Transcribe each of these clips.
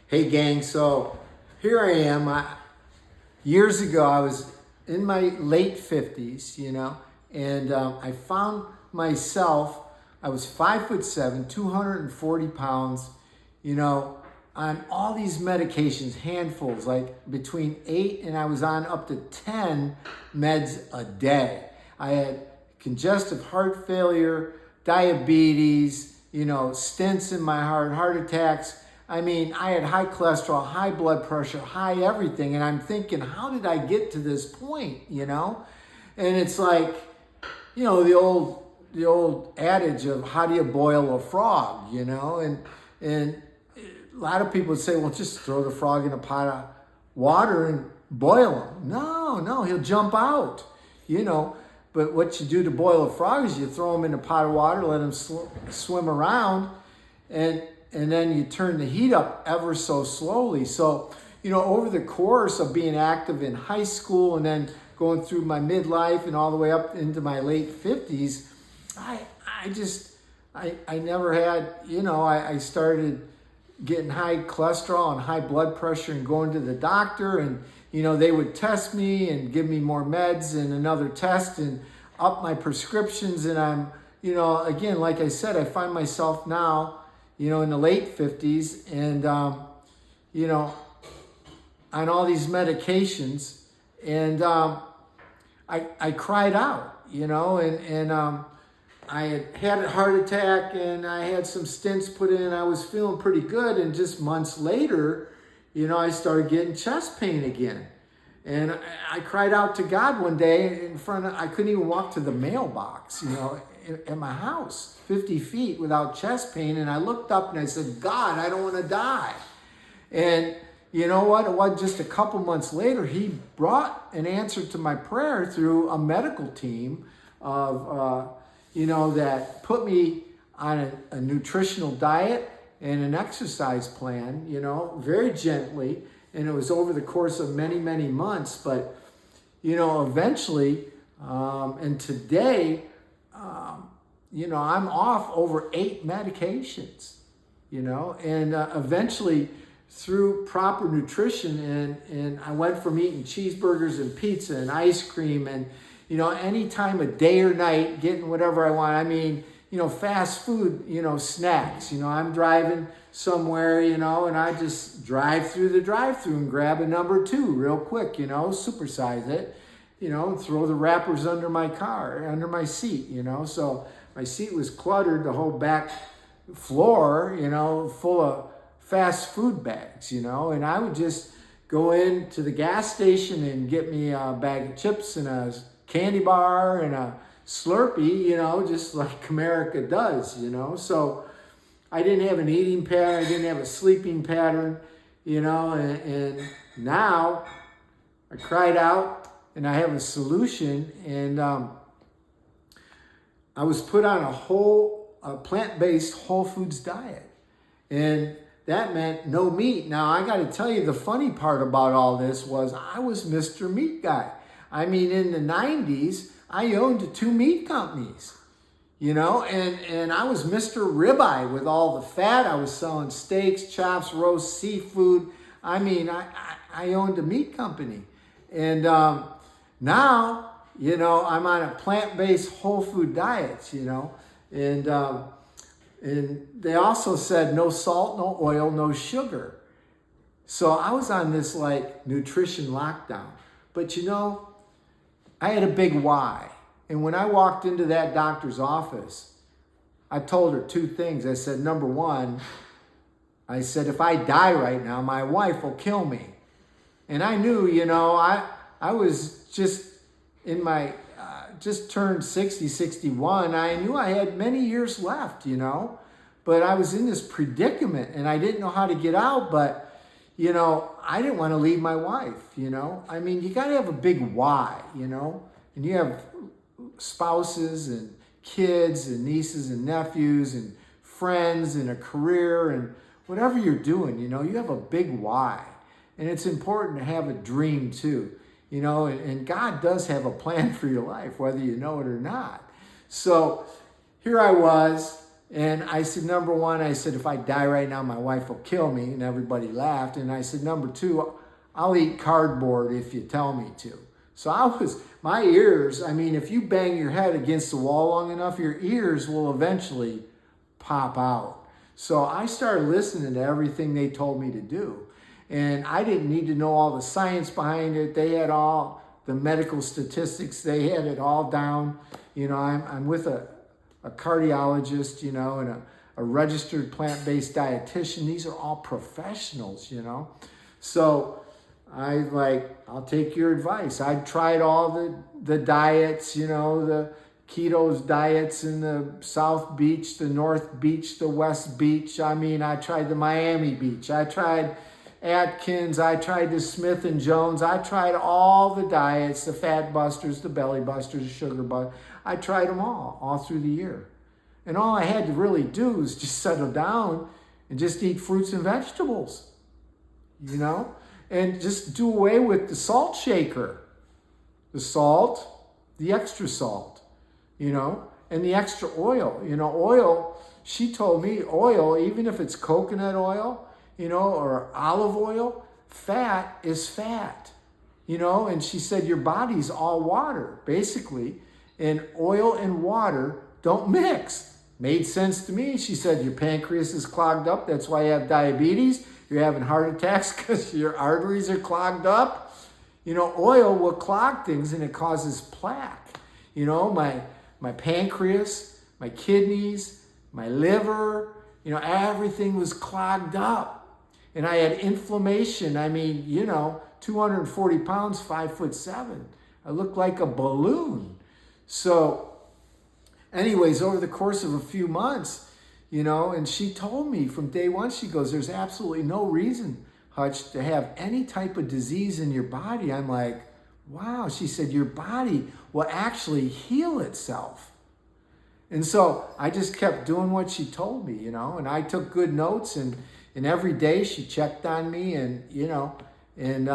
Hey gang, so here I am. Years ago, I was in my late 50s, and I found myself, I was 5'7", 240 pounds, on all these medications, handfuls, like between 8 and I was on up to 10 meds a day. I had congestive heart failure, diabetes, stents in my heart attacks. I mean, I had high cholesterol, high blood pressure, high everything. And I'm thinking, how did I get to this point, And it's like, the old adage of how do you boil a frog, And a lot of people would say, well, just throw the frog in a pot of water and boil him. No, he'll jump out, But what you do to boil a frog is you throw him in a pot of water, let him swim around, and then you turn the heat up ever so slowly. So, over the course of being active in high school and then going through my midlife and all the way up into my late 50s, I never had, I started getting high cholesterol and high blood pressure and going to the doctor, and, they would test me and give me more meds and another test and up my prescriptions. And I'm, again, like I said, I find myself now, in the late 50s and, on all these medications. And I cried out, I had a heart attack and I had some stents put in. I was feeling pretty good. And just months later, I started getting chest pain again. And I cried out to God one day I couldn't even walk to the mailbox, at my house, 50 feet without chest pain. And I looked up and I said, God, I don't want to die. And you know what? It was just a couple months later, he brought an answer to my prayer through a medical team of, that put me on a nutritional diet and an exercise plan, very gently. And it was over the course of many, many months. But, eventually, and today, I'm off over 8 medications, and eventually through proper nutrition and I went from eating cheeseburgers and pizza and ice cream and, any time of day or night, getting whatever I want. I mean, fast food, snacks, I'm driving somewhere, and I just drive through the drive-through and grab a number 2 real quick, supersize it, and throw the wrappers under my car, under my seat, So my seat was cluttered, the whole back floor, full of fast food bags, and I would just go into the gas station and get me a bag of chips and a candy bar and a Slurpee, just like America does, So I didn't have an eating pattern, I didn't have a sleeping pattern, and now I cried out and I have a solution. And I was put on a plant-based whole foods diet. And that meant no meat. Now, I got to tell you, the funny part about all this was I was Mr. Meat Guy. I mean, in the 90s, I owned 2 meat companies, and I was Mr. Ribeye with all the fat. I was selling steaks, chops, roast, seafood. I mean, I owned a meat company. And now, I'm on a plant-based whole food diet, and they also said no salt, no oil, no sugar. So I was on this like nutrition lockdown. But I had a big why. And when I walked into that doctor's office, I told her 2 things. I said, number 1, I said, if I die right now, my wife will kill me. And I knew, I was just in my, just turned 60, 61. I knew I had many years left, but I was in this predicament and I didn't know how to get out. But, I didn't want to leave my wife, I mean, you got to have a big why, and you have spouses and kids and nieces and nephews and friends and a career and whatever you're doing, you have a big why. And it's important to have a dream too, and God does have a plan for your life, whether you know it or not. So here I was, And I said, number one, I said, if I die right now, my wife will kill me. And everybody laughed. And I said, number two, I'll eat cardboard if you tell me to. So my ears, I mean, if you bang your head against the wall long enough, your ears will eventually pop out. So I started listening to everything they told me to do. And I didn't need to know all the science behind it. They had all the medical statistics. They had it all down. You know, I'm with a cardiologist, you know, and a registered plant-based dietitian. These are all professionals, you know. So I'll take your advice. I tried all the diets, you know, the keto diets in the South Beach, the North Beach, the West Beach. I mean, I tried the Miami Beach. I tried Atkins. I tried the Smith and Jones. I tried all the diets, the Fat Busters, the Belly Busters, the Sugar Busters. I tried them all through the year. And all I had to really do was just settle down and just eat fruits and vegetables, you know, and just do away with the salt shaker, the salt, the extra salt, you know, and the extra oil. You know, oil, she told me oil, even if it's coconut oil, you know, or olive oil, fat is fat, you know, and she said your body's all water, basically, and oil and water don't mix. Made sense to me. She said your pancreas is clogged up. That's why you have diabetes. You're having heart attacks because your arteries are clogged up. You know, oil will clog things and it causes plaque. You know, my pancreas, my kidneys, my liver, you know, everything was clogged up. And I had inflammation. I mean, you know, 240 pounds, 5'7". I looked like a balloon. So anyways, over the course of a few months, you know, and she told me from day one, she goes, there's absolutely no reason, Hutch, to have any type of disease in your body. I'm like, wow. She said, your body will actually heal itself. And so I just kept doing what she told me, you know, and I took good notes, and every day she checked on me, and, you know, and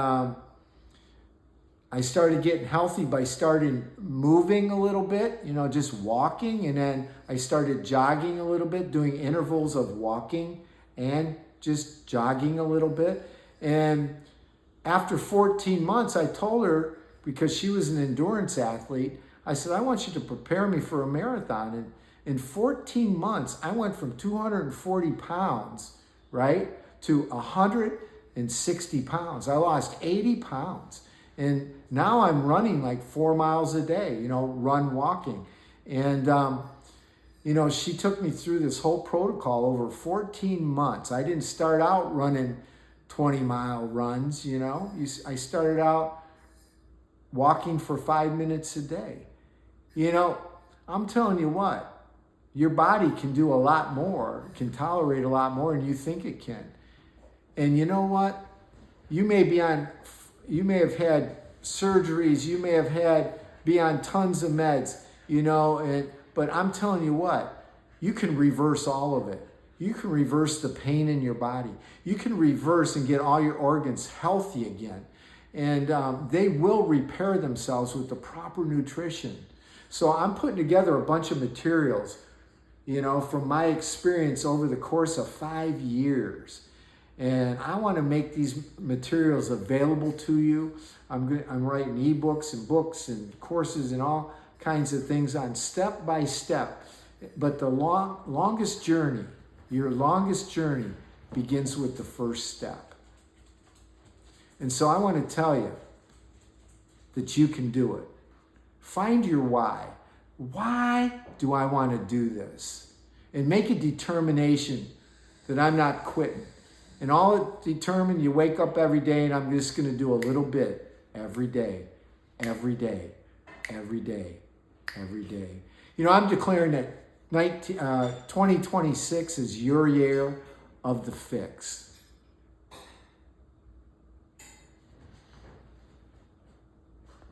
I started getting healthy by starting moving a little bit, you know, just walking. And then I started jogging a little bit, doing intervals of walking and just jogging a little bit. And after 14 months, I told her, because she was an endurance athlete, I said, I want you to prepare me for a marathon. And in 14 months, I went from 240 pounds, right, to 160 pounds. I lost 80 pounds. And now I'm running like 4 miles a day, you know, walking. And, you know, she took me through this whole protocol over 14 months. I didn't start out running 20-mile runs, you know. I started out walking for 5 minutes a day. You know, I'm telling you what, your body can do a lot more, can tolerate a lot more than you think it can. And you know what? You may have had surgeries, you may have be on tons of meds, you know, but I'm telling you what, you can reverse all of it. You can reverse the pain in your body. You can reverse and get all your organs healthy again. And they will repair themselves with the proper nutrition. So I'm putting together a bunch of materials, you know, from my experience over the course of 5 years. And I want to make these materials available to you. I'm writing ebooks and books and courses and all kinds of things on step by step. But the longest journey, your longest journey, begins with the first step. And so I want to tell you that you can do it. Find your why. Why do I want to do this? And make a determination that I'm not quitting. And all it determined, you wake up every day and I'm just going to do a little bit every day, every day, every day, every day. You know, I'm declaring that 2026 is your year of the fix.